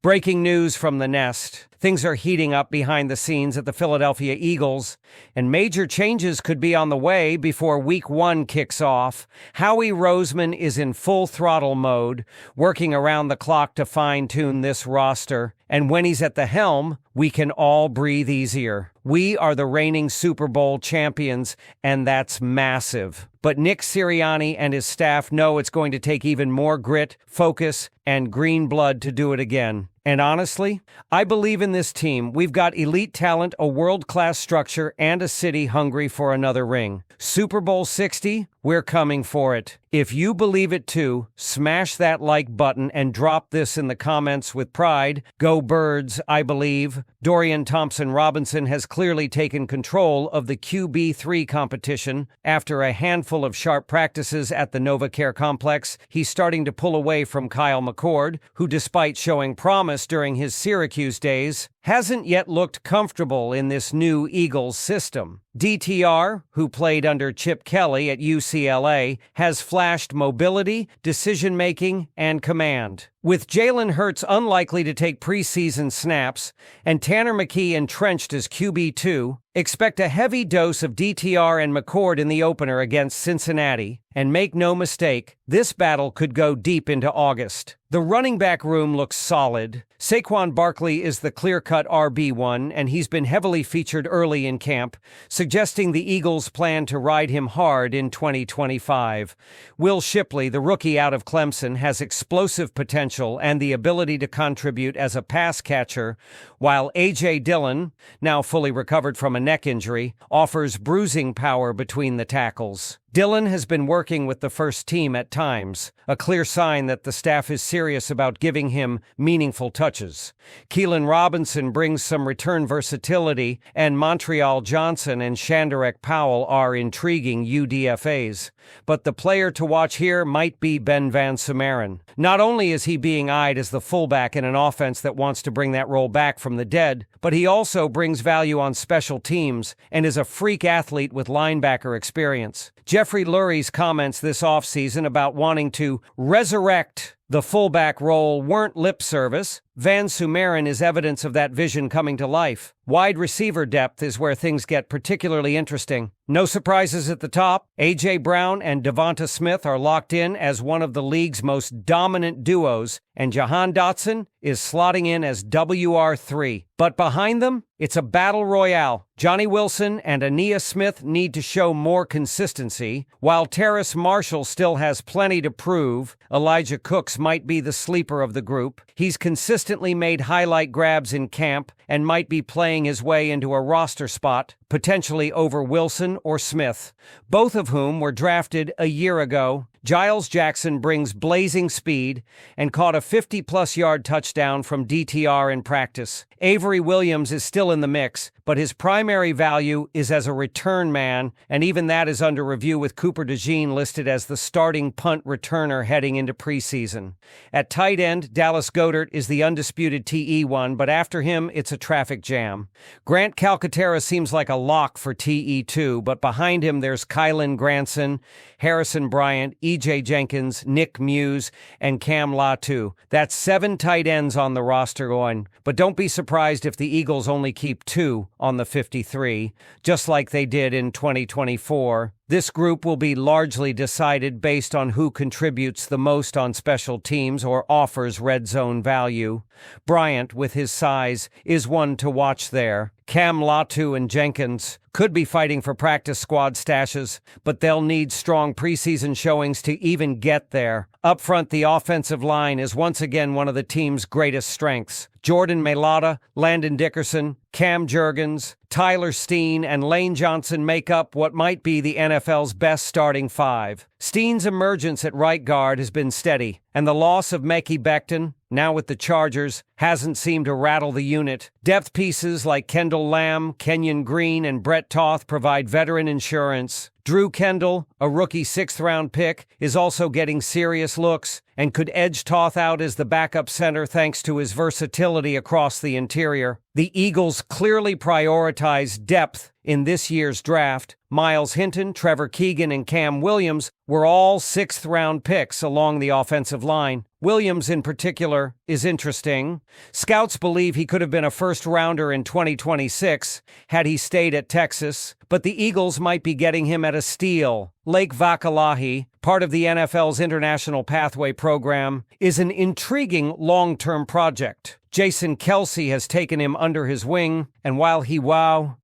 Breaking news from the nest. Things are heating up behind the scenes at the Philadelphia Eagles, and major changes could be on the way before Week 1 kicks off. Howie Roseman is in full throttle mode, working around the clock to fine-tune this roster. And when he's at the helm, we can all breathe easier. We are the reigning Super Bowl champions, and that's massive. But Nick Sirianni and his staff know it's going to take even more grit, focus, and green blood to do it again. And honestly, I believe in this team. We've got elite talent, a world-class structure, and a city hungry for another ring. Super Bowl 60, we're coming for it. If you believe it too, smash that like button and drop this in the comments with pride. Go Birds, I believe. Dorian Thompson-Robinson has clearly taken control of the QB3 competition. After a handful of sharp practices at the NovaCare complex, he's starting to pull away from Kyle McCord, who, despite showing promise during his Syracuse days, hasn't yet looked comfortable in this new Eagles system. DTR, who played under Chip Kelly at UCLA, has flashed mobility, decision-making, and command. With Jalen Hurts unlikely to take preseason snaps and Tanner McKee entrenched as QB2, expect a heavy dose of DTR and McCord in the opener against Cincinnati. And make no mistake, this battle could go deep into August. The running back room looks solid. Saquon Barkley is the clear-cut RB1, and he's been heavily featured early in camp, suggesting the Eagles plan to ride him hard in 2025. Will Shipley, the rookie out of Clemson, has explosive potential and the ability to contribute as a pass catcher, while A.J. Dillon, now fully recovered from a neck injury, offers bruising power between the tackles. Dillon has been working with the first team at times, a clear sign that the staff is serious about giving him meaningful touches. Keelan Robinson brings some return versatility, and Montreal Johnson and Shandarek Powell are intriguing UDFAs. But the player to watch here might be Ben Van Sumeren. Not only is he being eyed as the fullback in an offense that wants to bring that role back from the dead, but he also brings value on special teams and is a freak athlete with linebacker experience. Jeffrey Lurie's comments this offseason about wanting to resurrect the fullback role weren't lip service. Van Sumeren is evidence of that vision coming to life. Wide receiver depth is where things get particularly interesting. No surprises at the top. A.J. Brown and DeVonta Smith are locked in as one of the league's most dominant duos, and Jahan Dotson is slotting in as WR3. But behind them, it's a battle royale. Johnny Wilson and Ainias Smith need to show more consistency, while Terrace Marshall still has plenty to prove. Elijah Cooks might be the sleeper of the group. He's consistently made highlight grabs in camp and might be playing his way into a roster spot, potentially over Wilson or Smith, both of whom were drafted a year ago. Giles Jackson brings blazing speed and caught a 50-plus yard touchdown from DTR in practice. Avery Williams is still in the mix, but his primary value is as a return man, and even that is under review with Cooper DeJean listed as the starting punt returner heading into preseason. At tight end, Dallas Goedert is the undisputed TE1, but after him, it's a traffic jam. Grant Calcaterra seems like a lock for TE2, but behind him there's Kylan Granson, Harrison Bryant, E.J. Jenkins, Nick Muse, and Cam Latu. That's 7 tight ends on the roster going, but don't be surprised if the Eagles only keep 2 on the 53, just like they did in 2024. This group will be largely decided based on who contributes the most on special teams or offers red zone value. Bryant, with his size, is one to watch there. Cam Latu and Jenkins could be fighting for practice squad stashes, but they'll need strong preseason showings to even get there. Up front, the offensive line is once again one of the team's greatest strengths. Jordan Mailata, Landon Dickerson, Cam Jurgens, Tyler Steen, and Lane Johnson make up what might be the NFL's best starting 5. Steen's emergence at right guard has been steady, and the loss of Mekhi Becton, now with the Chargers, hasn't seemed to rattle the unit. Depth pieces like Kendall Lamb, Kenyon Green, and Brett Toth provide veteran insurance. Drew Kendall, a rookie 6th-round pick, is also getting serious looks and could edge Toth out as the backup center thanks to his versatility across the interior. The Eagles clearly prioritize depth in this year's draft. Miles Hinton, Trevor Keegan, and Cam Williams were all 6th-round picks along the offensive line. Williams, in particular, is interesting. Scouts believe he could have been a first-rounder in 2026 had he stayed at Texas, but the Eagles might be getting him at a steal. Lake Vakalahi, part of the NFL's International Pathway Program, is an intriguing long-term project. Jason Kelce has taken him under his wing, and while he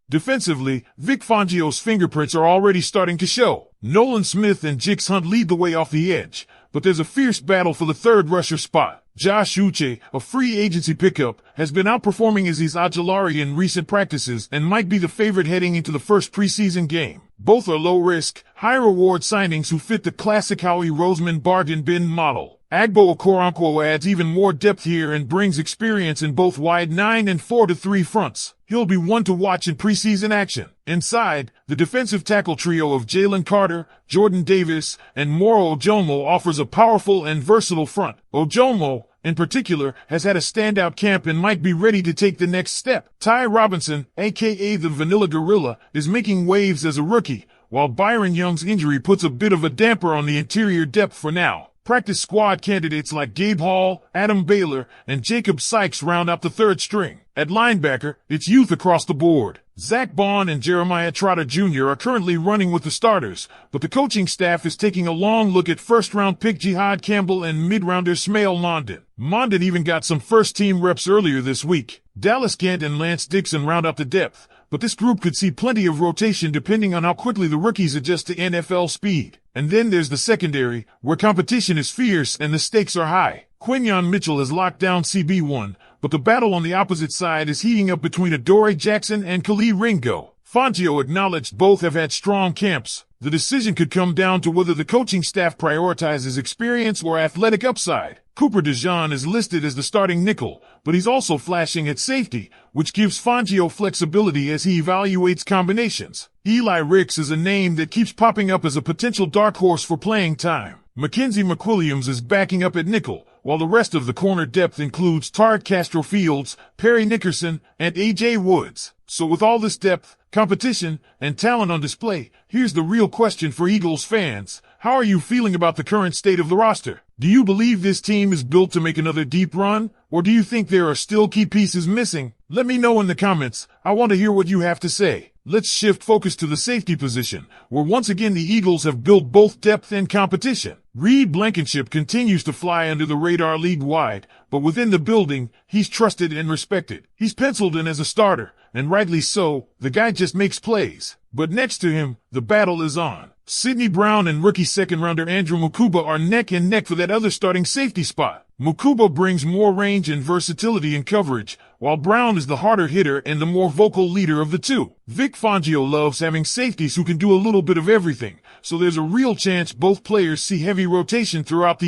Defensively, Vic Fangio's fingerprints are already starting to show. Nolan Smith and Jix Hunt lead the way off the edge, but there's a fierce battle for the third rusher spot. Josh Uche, a free agency pickup, has been outperforming Aziz Ojulari in recent practices and might be the favorite heading into the first preseason game. Both are low-risk, high-reward signings who fit the classic Howie Roseman bargain bin model. Agbo Okoronkwo adds even more depth here and brings experience in both wide 9 and 4-3 fronts. He'll be one to watch in preseason action. Inside, the defensive tackle trio of Jalen Carter, Jordan Davis, and Moro Ojomo offers a powerful and versatile front. Ojomo, in particular, has had a standout camp and might be ready to take the next step. Ty Robinson, aka the Vanilla Gorilla, is making waves as a rookie, while Byron Young's injury puts a bit of a damper on the interior depth for now. Practice squad candidates like Gabe Hall, Adam Baylor, and Jacob Sykes round out the third string. At linebacker, it's youth across the board. Zach Bond and Jeremiah Trotter Jr. are currently running with the starters, but the coaching staff is taking a long look at first-round pick Jihad Campbell and mid-rounder Smail Mondon. Mondon even got some first-team reps earlier this week. Dallas Gant and Lance Dixon round out the depth, but this group could see plenty of rotation depending on how quickly the rookies adjust to NFL speed. And then there's the secondary, where competition is fierce and the stakes are high. Quinyon Mitchell has locked down CB1, but the battle on the opposite side is heating up between Adoree Jackson and Khalil Ringo. Fangio acknowledged both have had strong camps. The decision could come down to whether the coaching staff prioritizes experience or athletic upside. Cooper DeJean is listed as the starting nickel, but he's also flashing at safety, which gives Fangio flexibility as he evaluates combinations. Eli Ricks is a name that keeps popping up as a potential dark horse for playing time. Mackenzie McWilliams is backing up at nickel, while the rest of the corner depth includes Tariq Castro-Fields, Perry Nickerson, and A.J. Woods. So with all this depth, competition, and talent on display, here's the real question for Eagles fans. How are you feeling about the current state of the roster? Do you believe this team is built to make another deep run, or do you think there are still key pieces missing? Let me know in the comments. I want to hear what you have to say. Let's shift focus to the safety position, where once again the Eagles have built both depth and competition. Reed Blankenship continues to fly under the radar league-wide, but within the building, he's trusted and respected. He's penciled in as a starter, and rightly so. The guy just makes plays. But next to him, the battle is on. Sidney Brown and rookie second-rounder Andrew Mukuba are neck and neck for that other starting safety spot. Mukuba brings more range and versatility in coverage, while Brown is the harder hitter and the more vocal leader of the two. Vic Fangio loves having safeties who can do a little bit of everything, so there's a real chance both players see heavy rotation throughout the